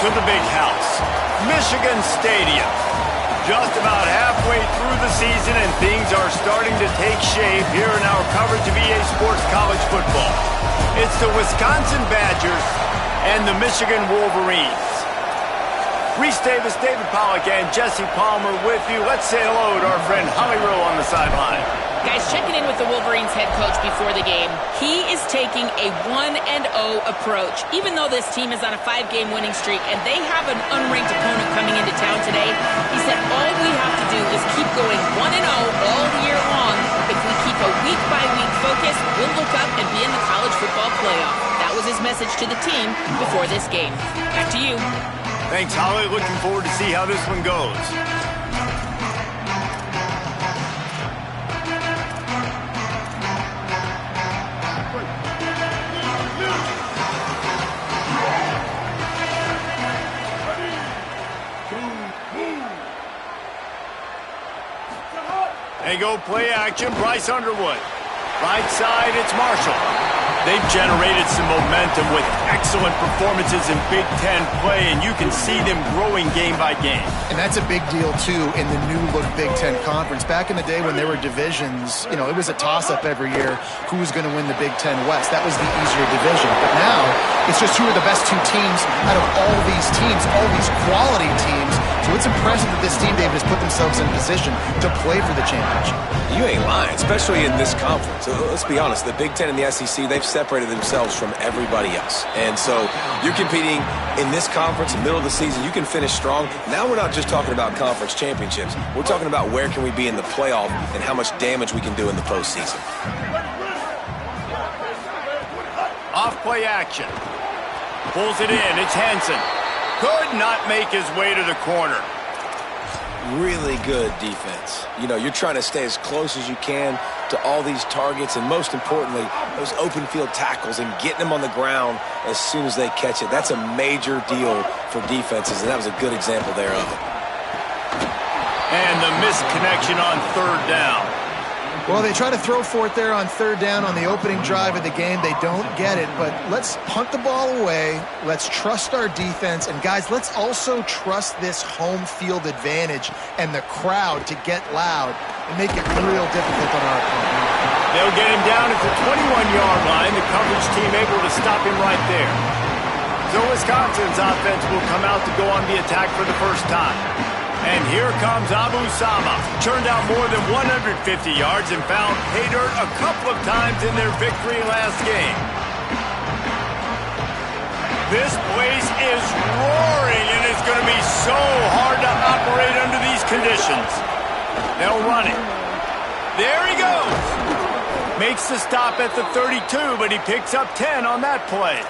to the big house, Michigan Stadium. Just about halfway through the season, and things are starting to take shape here in our coverage of EA Sports College football. It's the Wisconsin Badgers and the Michigan Wolverines. Reese Davis, David Pollack, and Jesse Palmer with you. Let's say hello to our friend Holly Rowe on the sideline. Guys, checking in with the Wolverines head coach before the game. He is taking a 1-0 approach, even though this team is on a 5-game winning streak and they have an unranked opponent coming into town today. He said all we have to do is keep going 1-0 all year long. If we keep a week-by-week focus, we'll look up and be in the college football playoff. That was his message to the team before this game. Back to you. Thanks, Holly. Looking forward to see how this one goes. They go play action, Bryce Underwood. Right side, it's Marshall. They've generated some momentum with excellent performances in Big Ten play, and you can see them growing game by game. And that's a big deal, too, in the new-look Big Ten Conference. Back in the day when there were divisions, you know, it was a toss-up every year who was going to win the Big Ten West. That was the easier division. But now, it's just who are the best two teams out of all these teams, all these quality teams. So it's impressive that this team, David, has put themselves in position to play for the championship. You ain't lying, especially in this conference. Let's be honest, the Big Ten and the SEC, they've separated themselves from everybody else. And so you're competing in this conference, in the middle of the season, you can finish strong. Now we're not just talking about conference championships. We're talking about where can we be in the playoff and how much damage we can do in the postseason. Off play action. Pulls it in, it's Hansen. Could not make his way to the corner. Really good defense. You know, you're trying to stay as close as you can to all these targets, and most importantly, those open field tackles and getting them on the ground as soon as they catch it. That's a major deal for defenses, and that was a good example there of it. And the missed connection on third down. Well, they try to throw for it there on third down on the opening drive of the game. They don't get it, but let's punt the ball away. Let's trust our defense. And, guys, let's also trust this home field advantage and the crowd to get loud and make it real difficult on our opponent. They'll get him down at the 21-yard line. The coverage team able to stop him right there. So Wisconsin's offense will come out to go on the attack for the first time. And here comes Abu Sama. Turned out more than 150 yards and found pay dirt a couple of times in their victory last game. This place is roaring, and it's going to be so hard to operate under these conditions. They'll run it. There he goes. Makes the stop at the 32, but he picks up 10 on that play.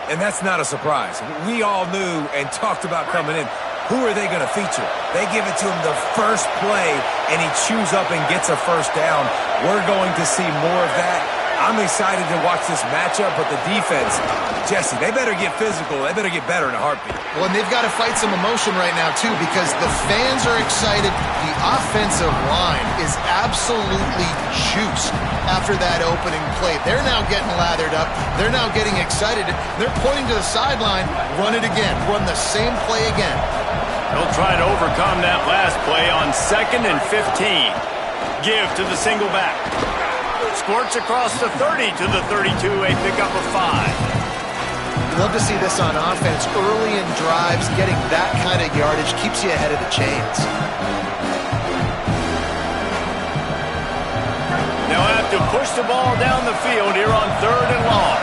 And that's not a surprise. We all knew and talked about coming in. Who are they going to feature? They give it to him the first play, and he chews up and gets a first down. We're going to see more of that. I'm excited to watch this matchup, but the defense, Jesse, they better get physical. They better get better in a heartbeat. Well, and they've got to fight some emotion right now, too, because the fans are excited. The offensive line is absolutely juiced after that opening play. They're now getting lathered up. They're now getting excited. They're pointing to the sideline. Run it again. Run the same play again. They'll try to overcome that last play on 2nd and 15. Give to the single back. Squirts across the 30 to the 32, a pickup of 5. Love to see this on offense. Early in drives, getting that kind of yardage keeps you ahead of the chains. They'll have to push the ball down the field here on 3rd and long.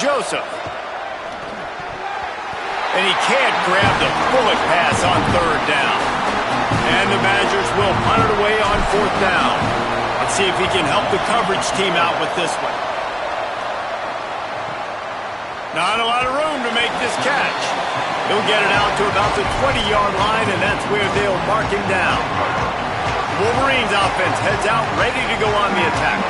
Joseph. And he can't grab the bullet pass on 3rd down. And the Badgers will punt it away on 4th down. Let's see if he can help the coverage team out with this one. Not a lot of room to make this catch. He'll get it out to about the 20-yard line, and that's where they'll mark him down. Wolverines offense heads out ready to go on the attack.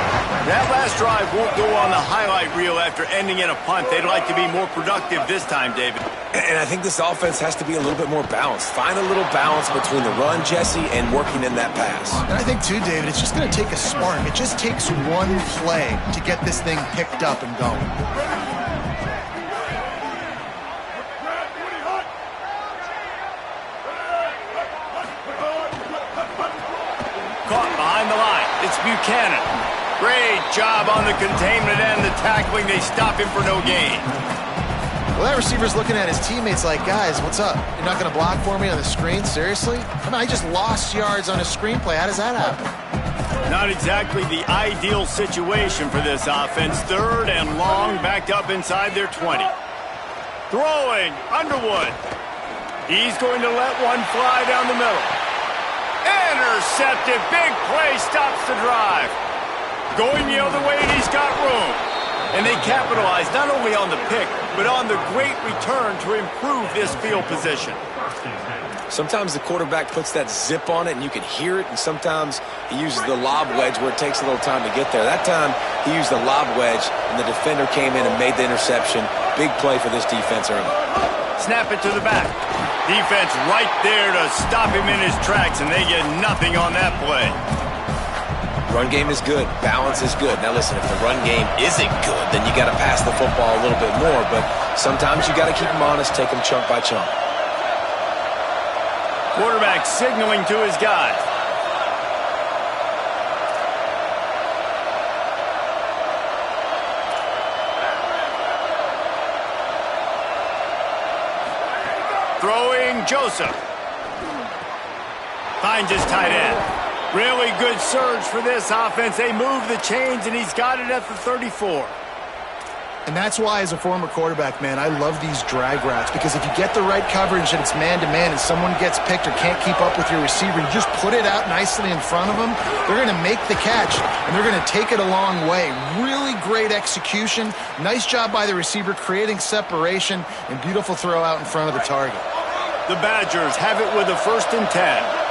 That last drive won't go on the highlight reel after ending in a punt. They'd like to be more productive this time, David. And I think this offense has to be a little bit more balanced. Find a little balance between the run, Jesse, and working in that pass. And I think, too, David, it's just going to take a spark. It just takes one play to get this thing picked up and going. Caught behind the line. It's Buchanan. Great job on the containment and the tackling. They stop him for no gain. Well, that receiver's looking at his teammates like, guys, what's up? You're not going to block for me on the screen? Seriously? I mean, I just lost yards on a screenplay. How does that happen? Not exactly the ideal situation for this offense. 3rd and long, backed up inside their 20. Throwing, Underwood. He's going to let one fly down the middle. Intercepted. Big play stops the drive. Going the other way, and he's got room. And they capitalize not only on the pick, but on the great return to improve this field position. Sometimes the quarterback puts that zip on it, and you can hear it, and sometimes he uses the lob wedge where it takes a little time to get there. That time, he used the lob wedge, and the defender came in and made the interception. Big play for this defense early. Snap it to the back. Defense right there to stop him in his tracks, and they get nothing on that play. Run game is good. Balance is good. Now listen, if the run game isn't good, then you got to pass the football a little bit more. But sometimes you got to keep them honest, take them chunk by chunk. Quarterback signaling to his guys. Throwing Joseph. Finds his tight end. Really good surge for this offense. They move the chains, and he's got it at the 34. And that's why, as a former quarterback, man, I love these drag routes, because if you get the right coverage and it's man-to-man and someone gets picked or can't keep up with your receiver, you just put it out nicely in front of them, they're going to make the catch, and they're going to take it a long way. Really great execution. Nice job by the receiver creating separation, and beautiful throw out in front of the target. The Badgers have it with a 1st and 10.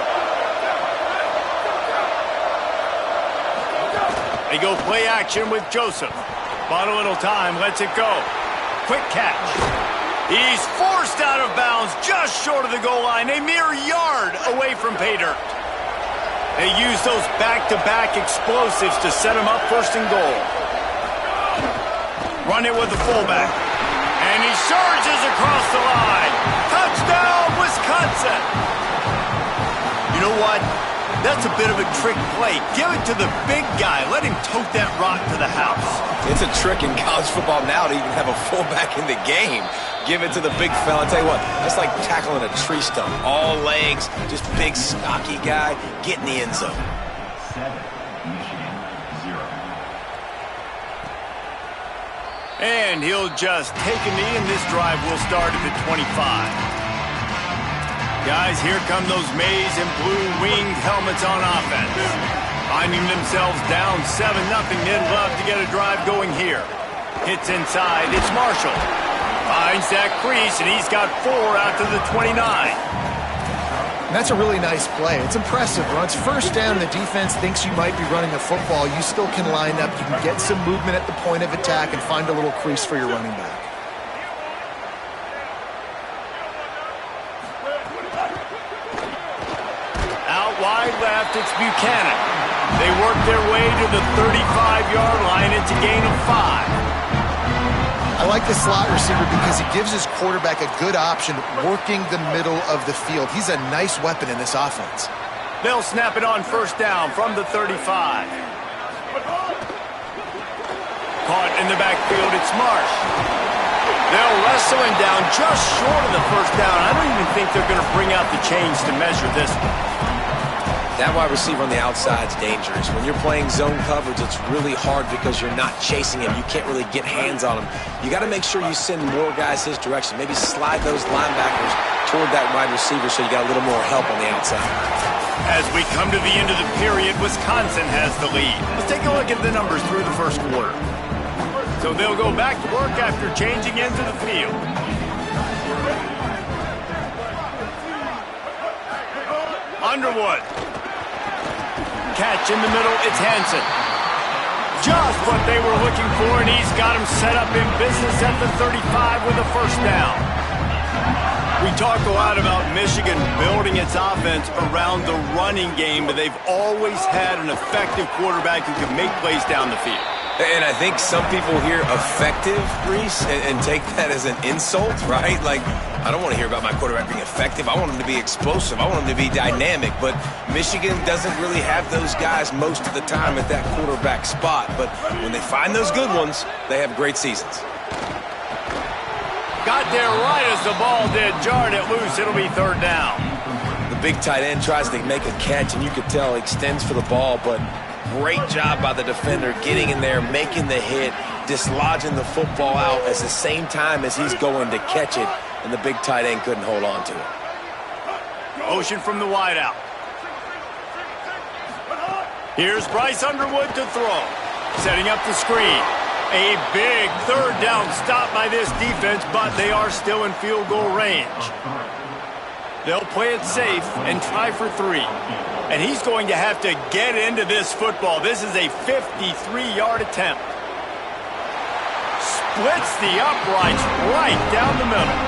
They go play action with Joseph. Bought a little time, lets it go. Quick catch. He's forced out of bounds just short of the goal line, a mere yard away from pay dirt. They use those back-to-back explosives to set him up 1st and goal. Run it with the fullback. And he surges across the line. Touchdown, Wisconsin! You know what? That's a bit of a trick play. Give it to the big guy. Let him tote that rock to the house. It's a trick in college football now to even have a fullback in the game. Give it to the big fella. I tell you what, that's like tackling a tree stump. All legs, just big, stocky guy. Get in the end zone. 7, Michigan, 0. And he'll just take a knee, and this drive will start at the 25. Guys, here come those maize and blue winged helmets on offense. Finding themselves down 7-0, they'd love to get a drive going here. Hits inside, it's Marshall. Finds that crease, and he's got 4 out to the 29. And that's a really nice play. It's impressive. When it's 1st down and the defense thinks you might be running a football, you still can line up. You can get some movement at the point of attack and find a little crease for your running back. Out wide left, it's Buchanan. They work their way to the 35-yard line. It's a gain of 5. I like the slot receiver because he gives his quarterback a good option working the middle of the field. He's a nice weapon in this offense. They'll snap it on 1st down from the 35. Caught in the backfield, it's Marsh. They'll wrestle him down just short of the 1st down. I don't even think they're going to bring out the chains to measure this one. That wide receiver on the outside is dangerous. When you're playing zone coverage, it's really hard because you're not chasing him. You can't really get hands on him. You got to make sure you send more guys his direction. Maybe slide those linebackers toward that wide receiver so you got a little more help on the outside. As we come to the end of the period, Wisconsin has the lead. Let's take a look at the numbers through the 1st quarter. So they'll go back to work after changing into the field. Underwood. catch in the middle. It's Hansen. Just what they were looking for, and he's got him set up in business at the 35 with a first down. We talk a lot about Michigan building its offense around the running game, but they've always had an effective quarterback who can make plays down the field. And I think some people hear effective, Reese, and take that as an insult, right? Like, I don't want to hear about my quarterback being effective. I want him to be explosive. I want him to be dynamic. But Michigan doesn't really have those guys most of the time at that quarterback spot. But when they find those good ones, they have great seasons. Got there right as the ball did. Jarred it loose. It'll be third down. The big tight end tries to make a catch, and you could tell he extends for the ball, but great job by the defender getting in there, making the hit, dislodging the football out at the same time as he's going to catch it, and the big tight end couldn't hold on to it. Motion from the wideout. Here's Bryce Underwood to throw. Setting up the screen. A big third down stop by this defense, but they are still in field goal range. They'll play it safe and try for 3. And he's going to have to get into this football. This is a 53-yard attempt. Splits the uprights right down the middle.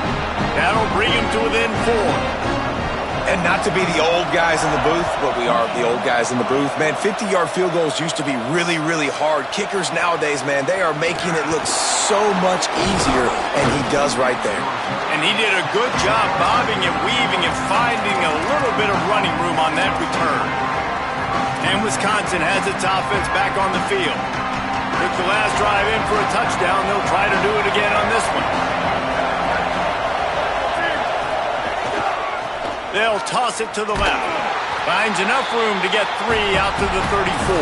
That'll bring him to within 4. And not to be the old guys in the booth, but we are the old guys in the booth. Man, 50-yard field goals used to be really, really hard. Kickers nowadays, man, they are making it look so much easier, and he does right there. And he did a good job bobbing and weaving and finding a little bit of running room on that return. And Wisconsin has its offense back on the field. Took the last drive in for a touchdown. They'll try to do it again on this one. They'll toss it to the left. Finds enough room to get 3 out to the 34.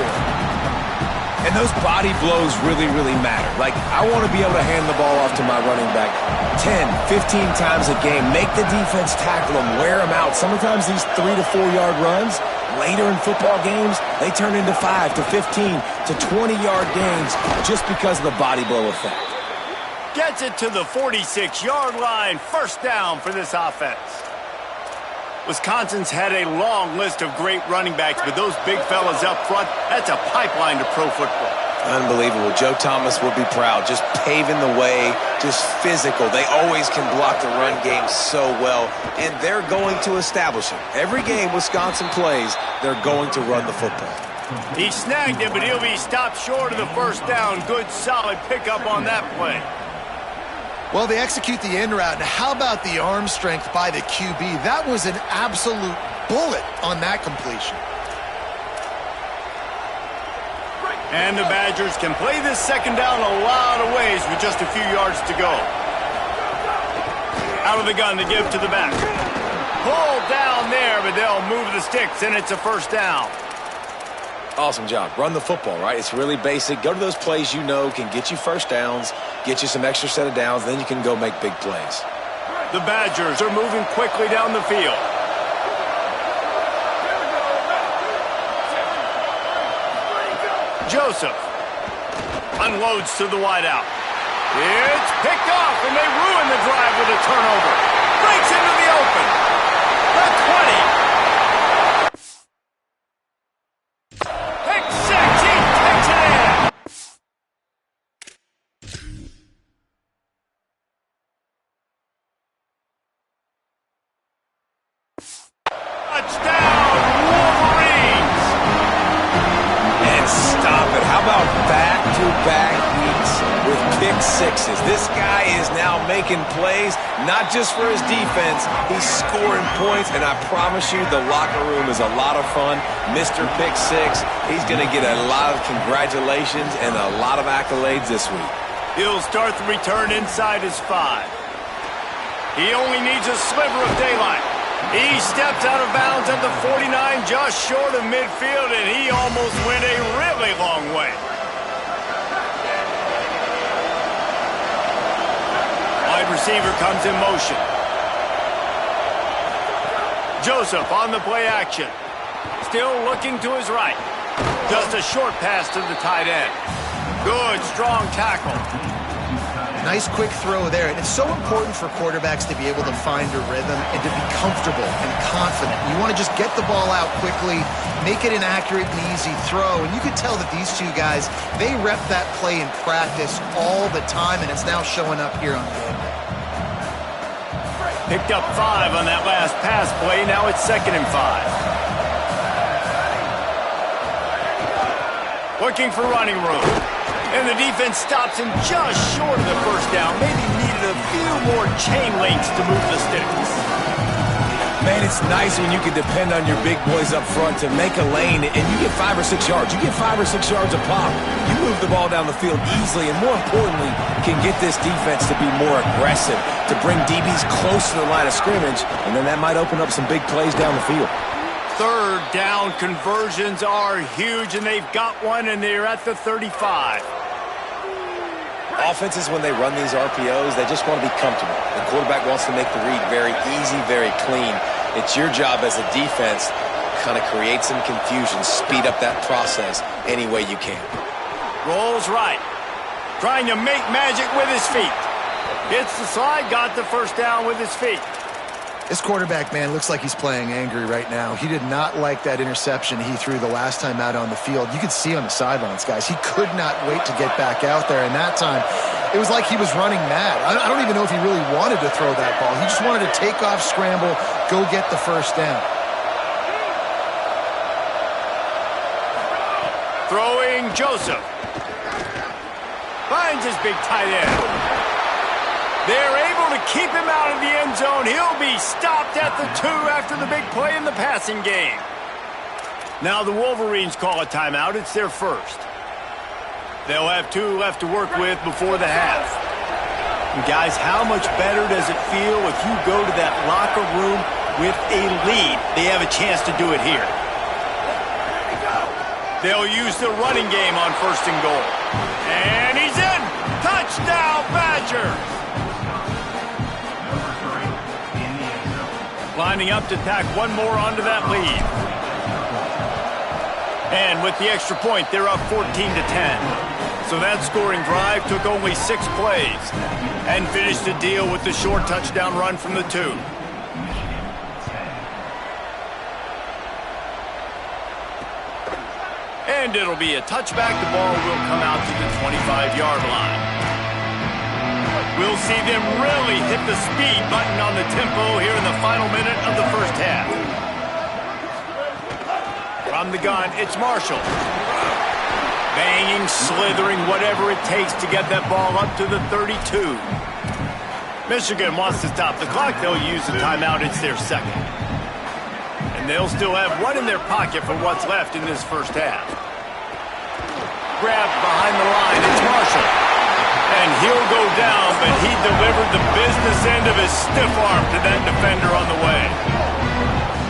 And those body blows really, really matter. Like, I want to be able to hand the ball off to my running back 10, 15 times a game. Make the defense tackle them, wear them out. Sometimes these 3 to 4 yard runs, later in football games, they turn into 5 to 15 to 20-yard gains just because of the body blow effect. Gets it to the 46-yard line. First down for this offense. Wisconsin's had a long list of great running backs, but those big fellas up front, that's a pipeline to pro football. Unbelievable. Joe Thomas will be proud. Just paving the way, just physical. They always can block the run game so well, and they're going to establish it. Every game Wisconsin plays, they're going to run the football. He snagged it, but he'll be stopped short of the first down. Good, solid pickup on that play. Well, they execute the in route. Now, how about the arm strength by the QB? That was an absolute bullet on that completion. And the Badgers can play this second down a lot of ways with just a few yards to go. Out of the gun to give to the back. Pulled down there, but they'll move the sticks, and it's a first down. Awesome job. Run the football, right? It's really basic. Go to those plays you know can get you first downs, get you some extra set of downs, then you can go make big plays. The Badgers are moving quickly down the field. Joseph unloads to the wideout. It's picked off, and they ruin the drive with a turnover. Breaks into the open. The 20. Pick 6. He takes it in. Touchdown, Wolverines. And stop it. How about back-to-back weeks with pick sixes? This guy is now making plays, not just for his defense. He's scoring points, and I promise you the locker room is a lot of fun. Mr. Pick Six, he's going to get a lot of congratulations and a lot of accolades this week. He'll start the return inside his 5. He only needs a sliver of daylight. He steps out of bounds at the 49, just short of midfield, and he almost went a really long way. Wide receiver comes in motion. Joseph on the play action. Still looking to his right. Just a short pass to the tight end. Good, strong tackle. Nice quick throw there. And it's so important for quarterbacks to be able to find a rhythm and to be comfortable and confident. You want to just get the ball out quickly, make it an accurate and easy throw. And you can tell that these two guys, they rep that play in practice all the time, and it's now showing up here on game day. Picked up 5 on that last pass play. Now it's 2nd and 5. Looking for running room. And the defense stops him just short of the first down. Maybe needed a few more chain links to move the sticks. Man, it's nice when you can depend on your big boys up front to make a lane, and you get 5 or 6 yards. You get 5 or 6 yards a pop. You move the ball down the field easily, and more importantly, can get this defense to be more aggressive, to bring DBs close to the line of scrimmage, and then that might open up some big plays down the field. 3rd down conversions are huge, and they've got one, and they're at the 35. Offenses, when they run these RPOs, they just want to be comfortable. The quarterback wants to make the read very easy, very clean. It's your job as a defense to kind of create some confusion, speed up that process any way you can. Rolls right. Trying to make magic with his feet. Hits the slide, got the first down with his feet. This quarterback, man, looks like he's playing angry right now. He did not like that interception he threw the last time out on the field. You could see on the sidelines, guys. He could not wait to get back out there. And that time, it was like he was running mad. I don't even know if he really wanted to throw that ball. He just wanted to take off, scramble, go get the first down. Throwing Joseph. Finds his big tight end. They're able to keep him out of the end zone. He'll be stopped at the 2 after the big play in the passing game. Now the Wolverines call a timeout. It's their first. They'll have 2 left to work with before the half. And guys, how much better does it feel if you go to that locker room with a lead? They have a chance to do it here. They'll use the running game on 1st and goal. And he's in! Touchdown, Badgers! Lining up to tack one more onto that lead. And with the extra point, they're up 14-10. So that scoring drive took only 6 plays and finished the deal with the short touchdown run from the 2. And it'll be a touchback. The ball will come out to the 25-yard line. We'll see them really hit the speed button on the tempo here in the final minute of the first half. From the gun, it's Marshall. Banging, slithering, whatever it takes to get that ball up to the 32. Michigan wants to stop the clock. They'll use the timeout. It's their 2nd. And they'll still have one in their pocket for what's left in this first half. Grabbed behind the line, it's Marshall. And he'll go down, but he delivered the business end of his stiff arm to that defender on the way.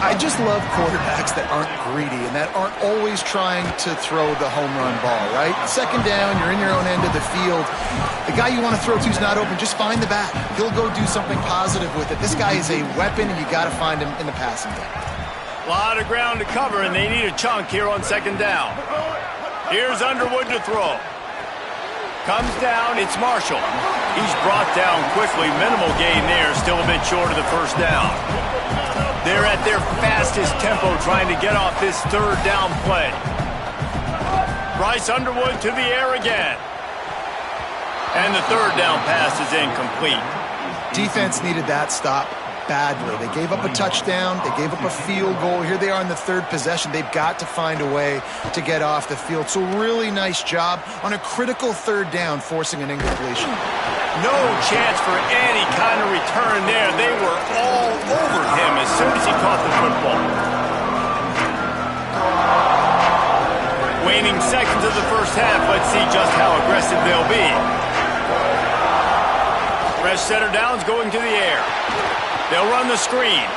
I just love quarterbacks that aren't greedy and that aren't always trying to throw the home run ball, right? 2nd down, you're in your own end of the field. The guy you want to throw to is not open. Just find the back. He'll go do something positive with it. This guy is a weapon, and you got to find him in the passing game. A lot of ground to cover, and they need a chunk here on 2nd down. Here's Underwood to throw. Comes down, it's Marshall. He's brought down quickly. Minimal gain there, still a bit short of the first down. They're at their fastest tempo trying to get off this 3rd down play. Bryce Underwood to the air again. And the 3rd down pass is incomplete. Defense needed that stop badly. They gave up a touchdown. They gave up a field goal. Here they are in the 3rd possession. They've got to find a way to get off the field. So really nice job on a critical 3rd down, forcing an incompletion. No chance for any kind of return there. They were all over him as soon as he caught the football. Waning seconds of the first half. Let's see just how aggressive they'll be. Fresh center downs going to the air. They'll run the screen.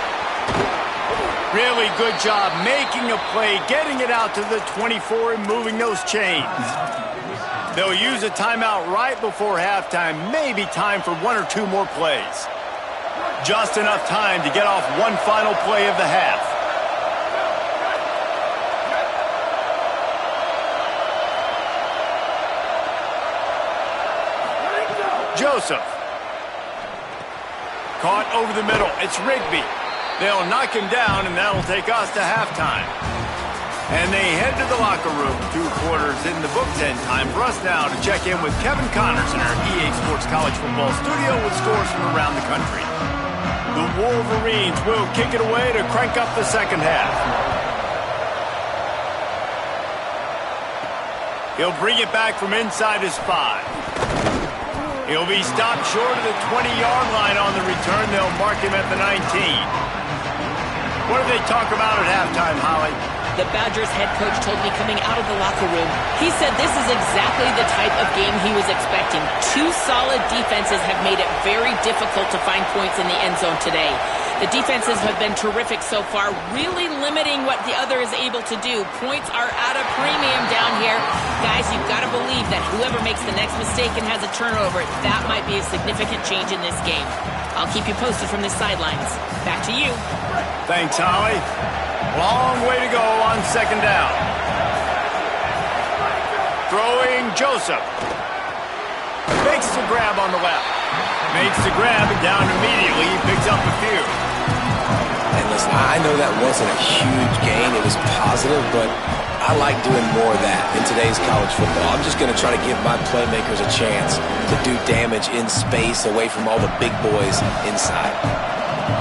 Really good job making a play, getting it out to the 24 and moving those chains. They'll use a timeout right before halftime. Maybe time for 1 or 2 more plays. Just enough time to get off one final play of the half. Joseph. Caught over the middle. It's Rigby. They'll knock him down, and that'll take us to halftime. And they head to the locker room. 2 quarters in the books, and time for us now to check in with Kevin Connors in our EA Sports College Football studio with scores from around the country. The Wolverines will kick it away to crank up the second half. He'll bring it back from inside his 5. He'll be stopped short of the 20-yard line on the return. They'll mark him at the 19. What did they talk about at halftime, Holly? The Badgers head coach told me coming out of the locker room, he said this is exactly the type of game he was expecting. 2 solid defenses have made it very difficult to find points in the end zone today. The defenses have been terrific so far, really limiting what the other is able to do. Points are at a premium down here. Guys, you've got to believe that whoever makes the next mistake and has a turnover, that might be a significant change in this game. I'll keep you posted from the sidelines. Back to you. Thanks, Holly. Long way to go on second down. Throwing Joseph. Makes the grab on the left. Makes the grab and down immediately. He picks up a few. And listen, I know that wasn't a huge gain. It was positive, but I like doing more of that in today's college football. I'm just going to try to give my playmakers a chance to do damage in space away from all the big boys inside.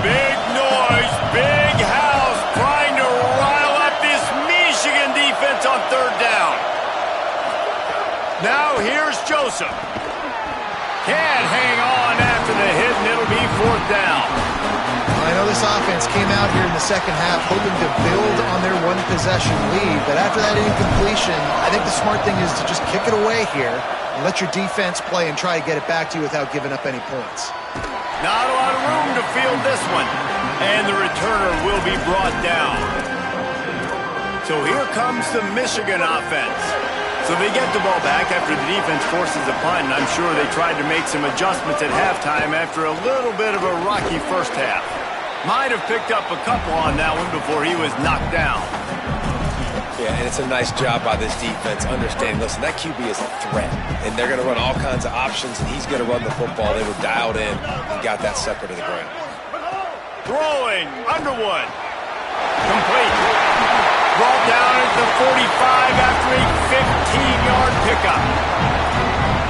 Big noise, big house, trying to rile up this Michigan defense on third down. Now here's Joseph. Can't hang on after the hit, and it'll be 4th down. I know this offense came out here in the second half hoping to build on their 1-possession lead, but after that incompletion, I think the smart thing is to just kick it away here and let your defense play and try to get it back to you without giving up any points. Not a lot of room to field this one, and the returner will be brought down. So here comes the Michigan offense. So they get the ball back after the defense forces a punt, and I'm sure they tried to make some adjustments at halftime after a little bit of a rocky first half. Might have picked up a couple on that one before he was knocked down. Yeah, and it's a nice job by this defense understanding, listen, that QB is a threat, and they're going to run all kinds of options, and he's going to run the football. They were dialed in and got that sucker to the ground. Throwing, Underwood. Complete. Brought down at the 45 after a 15-yard pickup.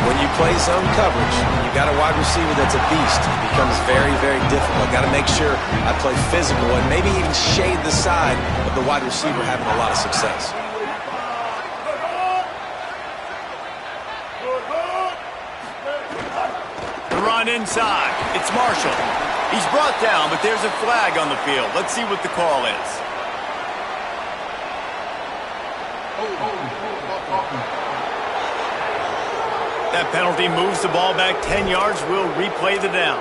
When you play zone coverage, you got a wide receiver that's a beast. It becomes very, very difficult. Got to make sure I play physical and maybe even shade the side of the wide receiver having a lot of success. The run inside. It's Marshall. He's brought down, but there's a flag on the field. Let's see what the call is. That penalty moves the ball back 10 yards. We'll replay the down.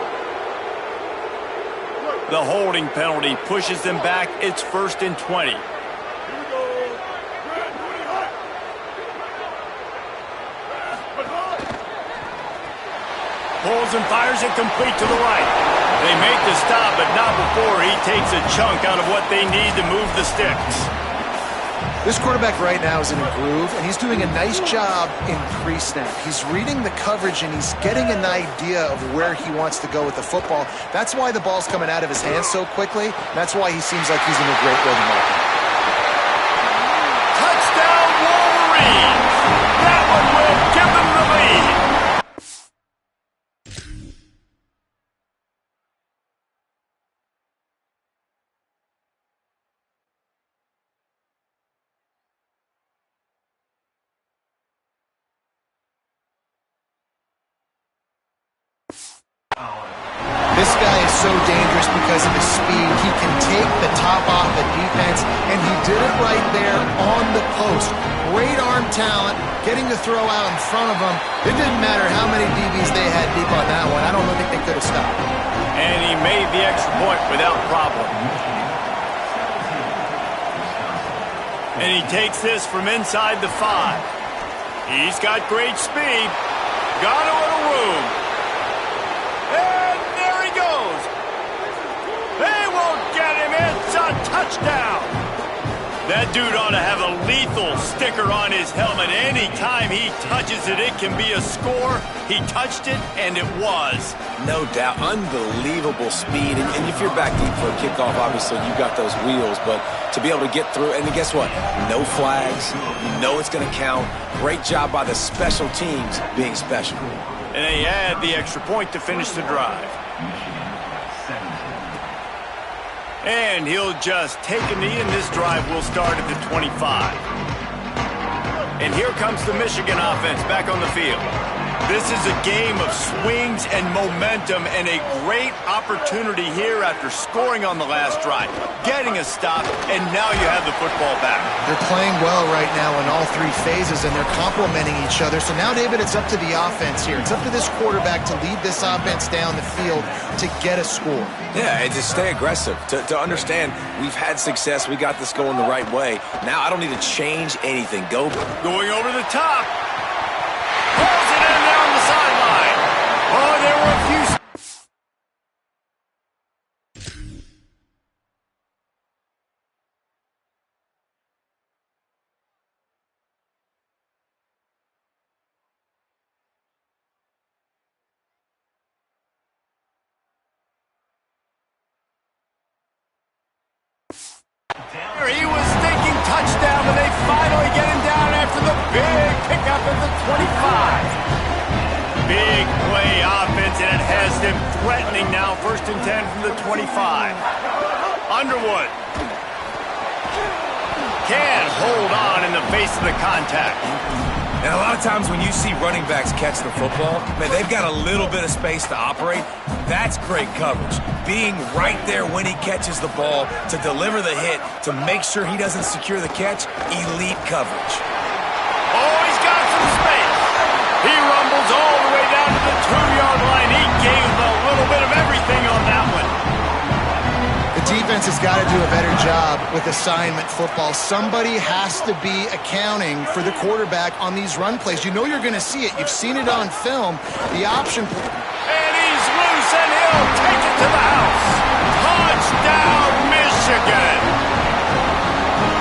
The holding penalty pushes them back. It's 1st and 20. Pulls and fires it complete to the right. They make the stop, but not before he takes a chunk out of what they need to move the sticks. This quarterback right now is in a groove, and he's doing a nice job in pre-snap. He's reading the coverage, and he's getting an idea of where he wants to go with the football. That's why the ball's coming out of his hands so quickly. That's why he seems like he's in a great rhythm right now. Touchdown, Wolverines! That one will give them the lead. This guy is so dangerous because of his speed. He can take the top off the defense, and he did it right there on the post. Great arm talent, getting the throw out in front of him. It didn't matter how many DBs they had deep on that one. I don't think they could have stopped. And he made the extra point without problem. And he takes this from inside the 5. He's got great speed. Got a little room. And there he goes. They won't get him. It's a touchdown. That dude ought to have a lethal sticker on his helmet. Anytime he touches it, it can be a score. He touched it, and it was. No doubt. Unbelievable speed. And if you're back deep for a kickoff, obviously you got those wheels. But to be able to get through, and guess what? No flags. You know it's going to count. Great job by the special teams being special. And they add the extra point to finish the drive. And he'll just take a knee, and this drive will start at the 25. And here comes the Michigan offense back on the field. This is a game of swings and momentum, and a great opportunity here after scoring on the last drive, getting a stop, and now you have the football back. They're playing well right now in all three phases, and they're complementing each other. So now, David, it's up to the offense here. It's up to this quarterback to lead this offense down the field to get a score. Yeah, and to stay aggressive, to understand we've had success, we got this going the right way. Now I don't need to change anything. Going over the top. Pulls it in there on the sideline. Oh, there were a few... He was thinking touchdown, but they finally get him down after the big pickup at the 25. Big play offense, and it has them threatening now. 1st and 10 from the 25. Underwood can't hold on in the face of the contact. And a lot of times when you see running backs catch the football, man, they've got a little bit of space to operate. That's great coverage. Being right there when he catches the ball to deliver the hit, to make sure he doesn't secure the catch, elite coverage. Oh, he's got some space. He rumbles all the way down to the 2-yard line. He gave a little bit of everything on that one. The defense has got to do a better job with assignment football. Somebody has to be accounting for the quarterback on these run plays. You know you're going to see it. You've seen it on film. The option... And he's loose, and he'll take it to the house. Touchdown, Michigan.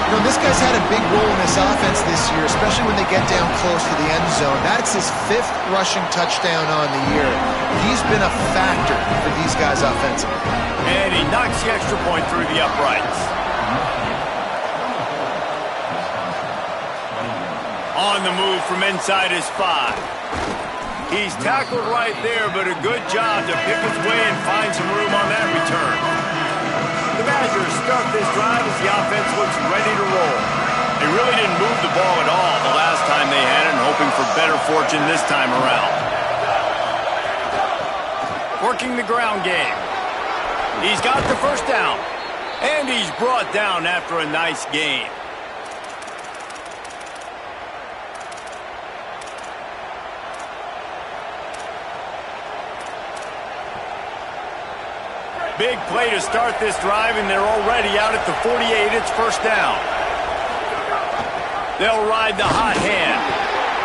You know, this guy's had a big role in this offense this year, especially when they get down close to the end zone. That's his 5th rushing touchdown on the year. He's been a factor for these guys offensively. And he knocks the extra point through the uprights. On the move from inside his 5. He's tackled right there, but a good job to pick his way and find some room on that return. The Badgers start this drive as the offense looks ready to roll. They really didn't move the ball at all the last time they had it, and hoping for better fortune this time around. Working the ground game. He's got the first down, and he's brought down after a nice gain. Big play to start this drive, and they're already out at the 48. It's 1st down. They'll ride the hot hand.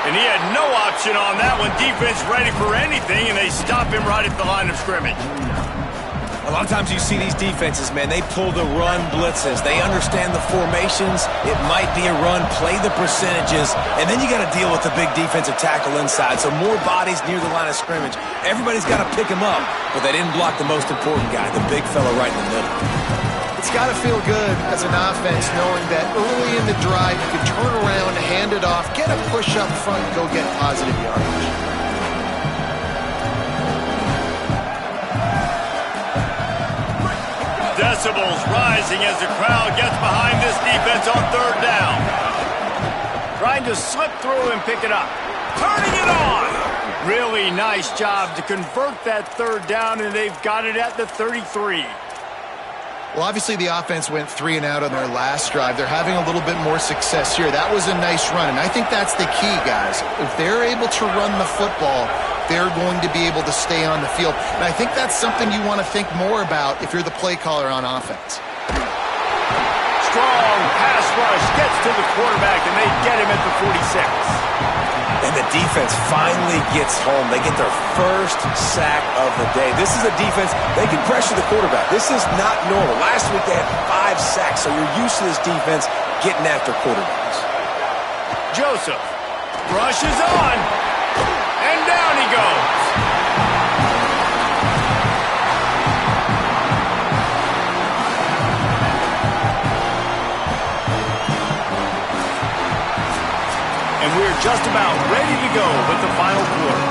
And he had no option on that one. Defense ready for anything, and they stop him right at the line of scrimmage. A lot of times you see these defenses, man, they pull the run blitzes. They understand the formations. It might be a run, play the percentages, and then you got to deal with the big defensive tackle inside. So more bodies near the line of scrimmage. Everybody's got to pick him up, but they didn't block the most important guy, the big fella right in the middle. It's got to feel good as an offense knowing that early in the drive you can turn around, hand it off, get a push up front, and go get positive yardage. Decibels rising as the crowd gets behind this defense on 3rd down. Trying to slip through and pick it up. Turning it on. Really nice job to convert that 3rd down, and they've got it at the 33. Well, obviously the offense went 3 and out on their last drive. They're having a little bit more success here. That was a nice run, and I think that's the key, guys. If they're able to run the football, they're going to be able to stay on the field. And I think that's something you want to think more about if you're the play caller on offense. Strong pass rush gets to the quarterback, and they get him at the 46. And the defense finally gets home. They get their first sack of the day. This is a defense, they can pressure the quarterback. This is not normal. Last week they had 5 sacks, so you're used to this defense getting after quarterbacks. Joseph rushes on, and down he goes. And we're just about ready to go with the final quarter.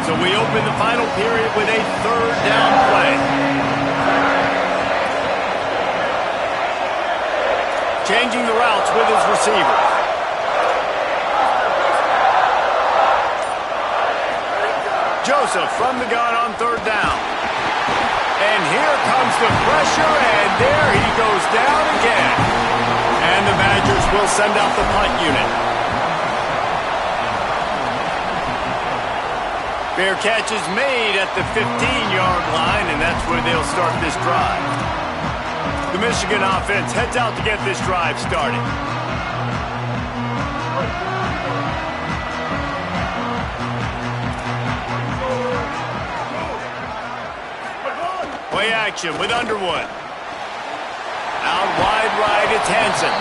So we open the final period with a third down play. Changing the routes with his receiver. Joseph from the gun on third down. And here comes the pressure, and there he goes down again. And the Badgers will send out the punt unit. Fair catch is made at the 15-yard line, and that's where they'll start this drive. The Michigan offense heads out to get this drive started. Play action with Underwood. Out wide right, it's Hansen.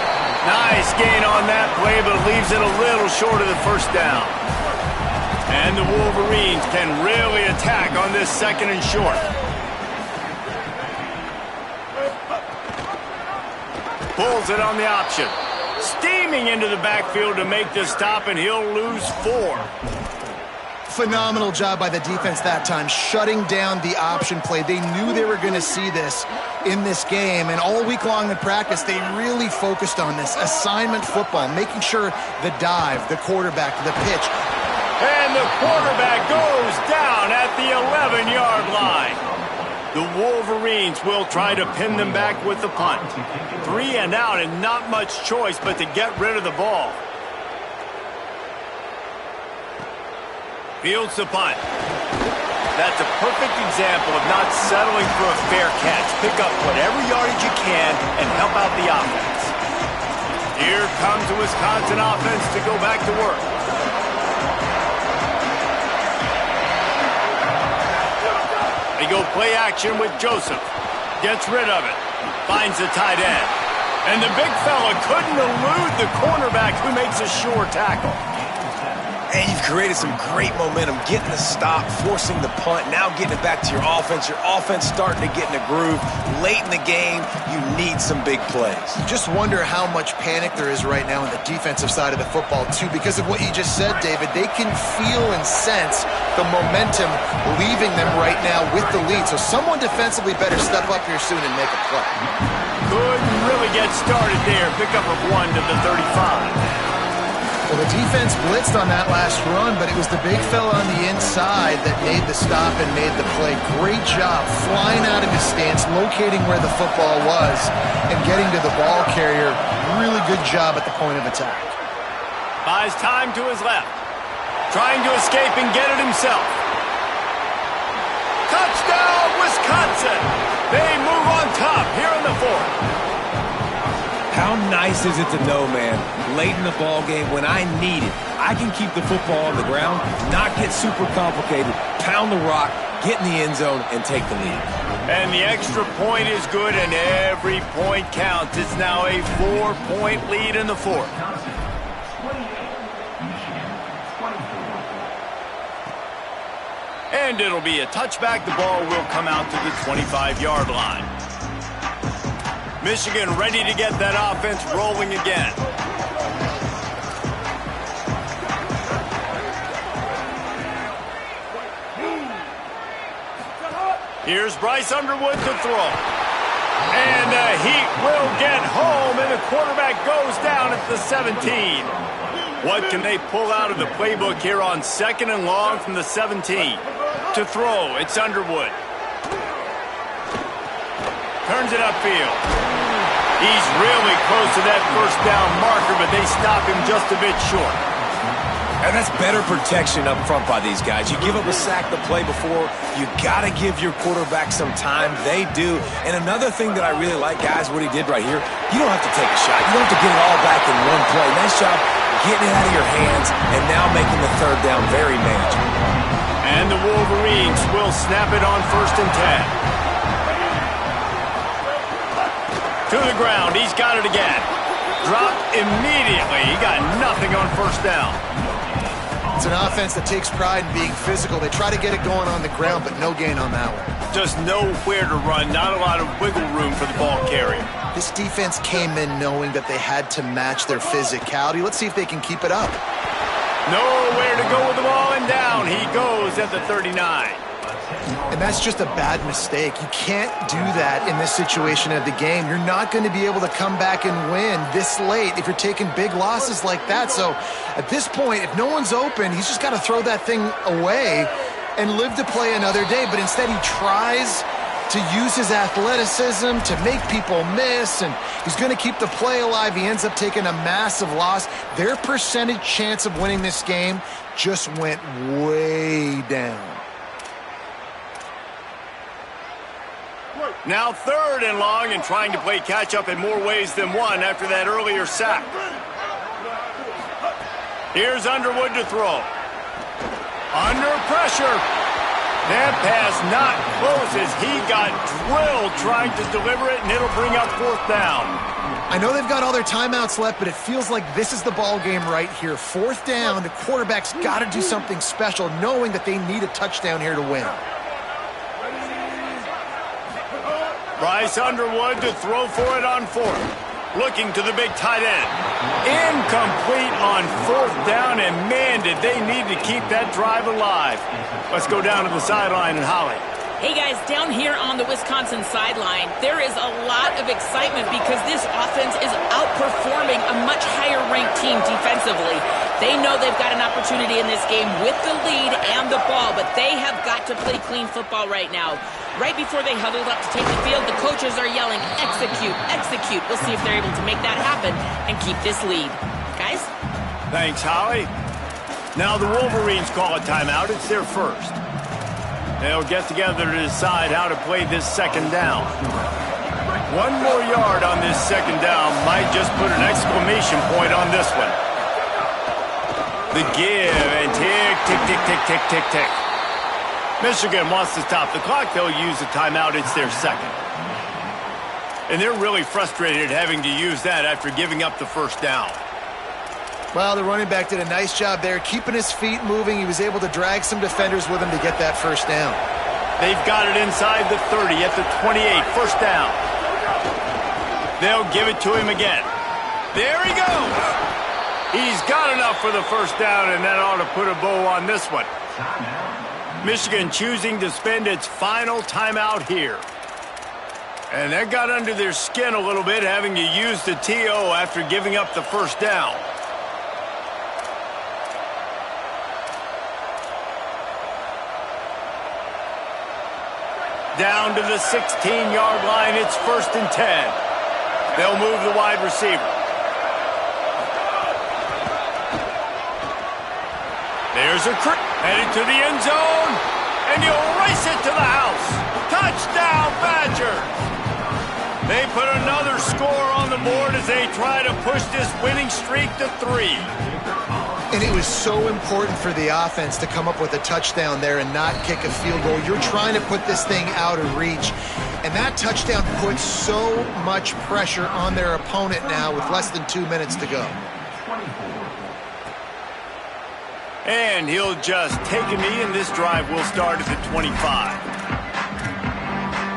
Nice gain on that play, but leaves it a little short of the first down. And the Wolverines can really attack on this second and short. Pulls it on the option. Steaming into the backfield to make the stop, and he'll lose 4. Phenomenal job by the defense that time, shutting down the option play. They knew they were going to see this in this game, and all week long in practice, they really focused on this assignment football, making sure the dive, the quarterback, the pitch. And the quarterback goes down at the 11-yard line. The Wolverines will try to pin them back with the punt. 3 and out, and not much choice but to get rid of the ball. Fields the punt. That's a perfect example of not settling for a fair catch. Pick up whatever yardage you can and help out the offense. Here comes the Wisconsin offense to go back to work. They go play action with Joseph. Gets rid of it. Finds the tight end. And the big fella couldn't elude the cornerback who makes a sure tackle. And you've created some great momentum, getting the stop, forcing the punt, now getting it back to your offense. Your offense starting to get in a groove. Late in the game, you need some big plays. You just wonder how much panic there is right now on the defensive side of the football, too, because of what you just said, David. They can feel and sense the momentum leaving them right now with the lead. So someone defensively better step up here soon and make a play. Couldn't really get started there. Pickup of 1 to the 35. Well, the defense blitzed on that last run, but it was the big fella on the inside that made the stop and made the play. Great job flying out of his stance, locating where the football was, and getting to the ball carrier. Really good job at the point of attack. Buys time to his left. Trying to escape and get it himself. Touchdown, Wisconsin! They move on top here in the 4th. How nice is it to know, man, late in the ball game when I need it, I can keep the football on the ground, not get super complicated, pound the rock, get in the end zone, and take the lead. And the extra point is good, and every point counts. It's now a 4-point lead in the 4th. And it'll be a touchback. The ball will come out to the 25-yard line. Michigan ready to get that offense rolling again. Here's Bryce Underwood to throw. And the Heat will get home, and the quarterback goes down at the 17. What can they pull out of the playbook here on 2nd and long from the 17? To throw, it's Underwood. Turns it upfield. He's really close to that first down marker, but they stop him just a bit short. And that's better protection up front by these guys. You give up a sack the play before, you got to give your quarterback some time. They do. And another thing that I really like, guys, what he did right here, you don't have to take a shot. You don't have to get it all back in one play. Nice job getting it out of your hands and now making the third down very manageable. And the Wolverines will snap it on 1st and 10. To the ground. He's got it again. Dropped immediately. He got nothing on 1st down. It's an offense that takes pride in being physical. They try to get it going on the ground, but no gain on that one. Just nowhere to run. Not a lot of wiggle room for the ball carrier. This defense came in knowing that they had to match their physicality. Let's see if they can keep it up. Nowhere to go with the ball, and down he goes at the 39. And that's just a bad mistake. You can't do that in this situation of the game. You're not going to be able to come back and win this late if you're taking big losses like that. So at this point, if no one's open, he's just got to throw that thing away and live to play another day. But instead he tries to use his athleticism to make people miss, and he's going to keep the play alive. He ends up taking a massive loss. Their percentage chance of winning this game just went way down. Now 3rd and long, and trying to play catch-up in more ways than one after that earlier sack. Here's Underwood to throw. Under pressure. That pass not close as he got drilled trying to deliver it, and it'll bring up 4th down. I know they've got all their timeouts left, but it feels like this is the ball game right here. 4th down, the quarterback's got to do something special, knowing that they need a touchdown here to win. Bryce Underwood to throw for it on 4th. Looking to the big tight end. Incomplete on 4th down, and man, did they need to keep that drive alive. Let's go down to the sideline and Holly. Hey guys, down here on the Wisconsin sideline, there is a lot of excitement because this offense is outperforming a much higher ranked team defensively. They know they've got an opportunity in this game with the lead and the ball, but they have got to play clean football right now. Right before they huddled up to take the field, the coaches are yelling, execute, execute. We'll see if they're able to make that happen and keep this lead. Guys? Thanks, Holly. Now the Wolverines call a timeout. It's their first. They'll get together to decide how to play this 2nd down. 1 more yard on this 2nd down might just put an exclamation point on this one. The give and tick, tick, tick, tick, tick, tick, tick. Michigan wants to stop the clock. They'll use a timeout. It's their 2nd. And they're really frustrated having to use that after giving up the 1st down. Well, the running back did a nice job there, keeping his feet moving. He was able to drag some defenders with him to get that 1st down. They've got it inside the 30 at the 28. 1st down. They'll give it to him again. There he goes. He's got enough for the 1st down, and that ought to put a bow on this one. Michigan choosing to spend its final timeout here. And that got under their skin a little bit, having to use the TO after giving up the 1st down. Down to the 16-yard line, it's 1st and 10. They'll move the wide receiver. There's a headed to the end zone, and he'll race it to the house. Touchdown, Badgers! They put another score on the board as they try to push this winning streak to 3. And it was so important for the offense to come up with a touchdown there and not kick a field goal. You're trying to put this thing out of reach. And that touchdown puts so much pressure on their opponent now with less than 2 minutes to go. And he'll just take a knee, and this drive will start at the 25.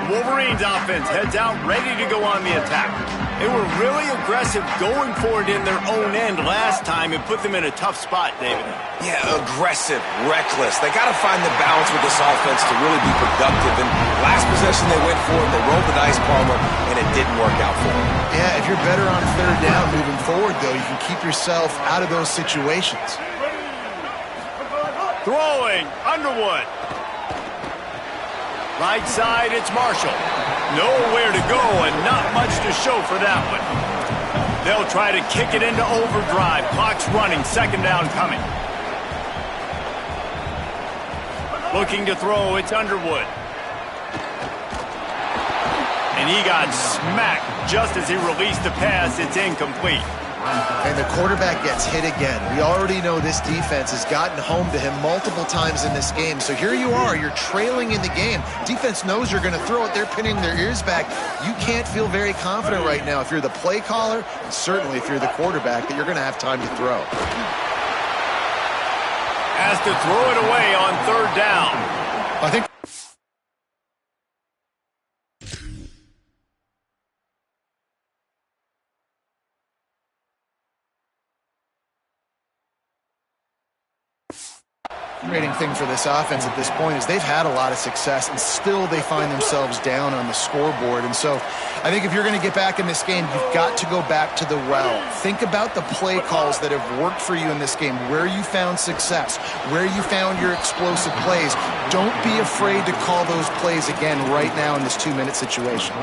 The Wolverines offense heads out, ready to go on the attack. They were really aggressive going for it in their own end last time and put them in a tough spot, David. Yeah, aggressive, reckless. They got to find the balance with this offense to really be productive. And last possession they went for it, they rolled the dice, Palmer, and it didn't work out for them. Yeah, if you're better on 3rd down moving forward, though, you can keep yourself out of those situations. Throwing, Underwood. Right side, it's Marshall. Nowhere to go and not much to show for that one. They'll try to kick it into overdrive. Clock's running, 2nd down coming. Looking to throw, it's Underwood. And he got smacked just as he released the pass. It's incomplete. And the quarterback gets hit again. We already know this defense has gotten home to him multiple times in this game. So here you are, you're trailing in the game. Defense knows you're going to throw it. They're pinning their ears back. You can't feel very confident right now if you're the play caller, and certainly if you're the quarterback, that you're going to have time to throw. Has to throw it away on third down. I think frustrating thing for this offense at this point is they've had a lot of success, and still they find themselves down on the scoreboard. And so I think if you're going to get back in this game, you've got to go back to the well. Think about the play calls that have worked for you in this game, where you found success, where you found your explosive plays. Don't be afraid to call those plays again right now in this 2-minute situation.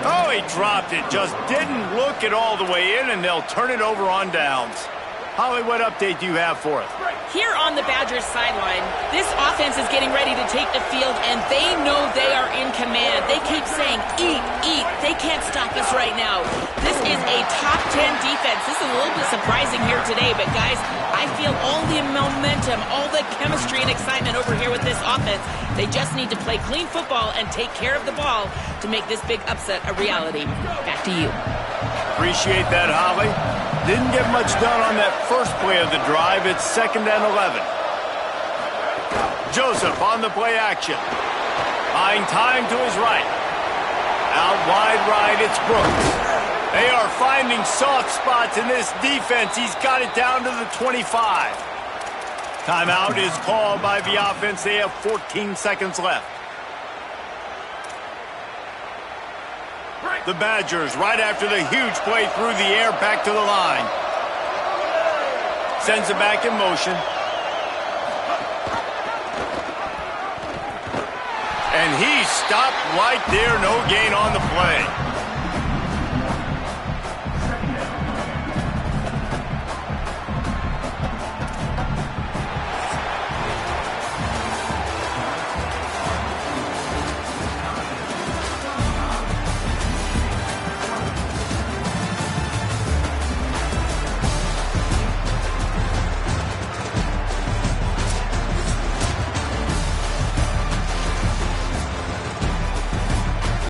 Oh, he dropped it. Just didn't look it all the way in, and they'll turn it over on downs. Holly, what update do you have for us? Here on the Badgers sideline, this offense is getting ready to take the field, and they know they are in command. They keep saying, eat, eat. They can't stop us right now. This is a top 10 defense. This is a little bit surprising here today, but guys, I feel all the momentum, all the chemistry and excitement over here with this offense. They just need to play clean football and take care of the ball to make this big upset a reality. Back to you. Appreciate that, Holly. Didn't get much done on that first play of the drive. It's 2nd and 11. Joseph on the play action. Buying time to his right. Out wide right, it's Brooks. They are finding soft spots in this defense. He's got it down to the 25. Timeout is called by the offense. They have 14 seconds left. The Badgers, right after the huge play through the air, back to the line. Sends it back in motion. And he stopped right there, no gain on the play.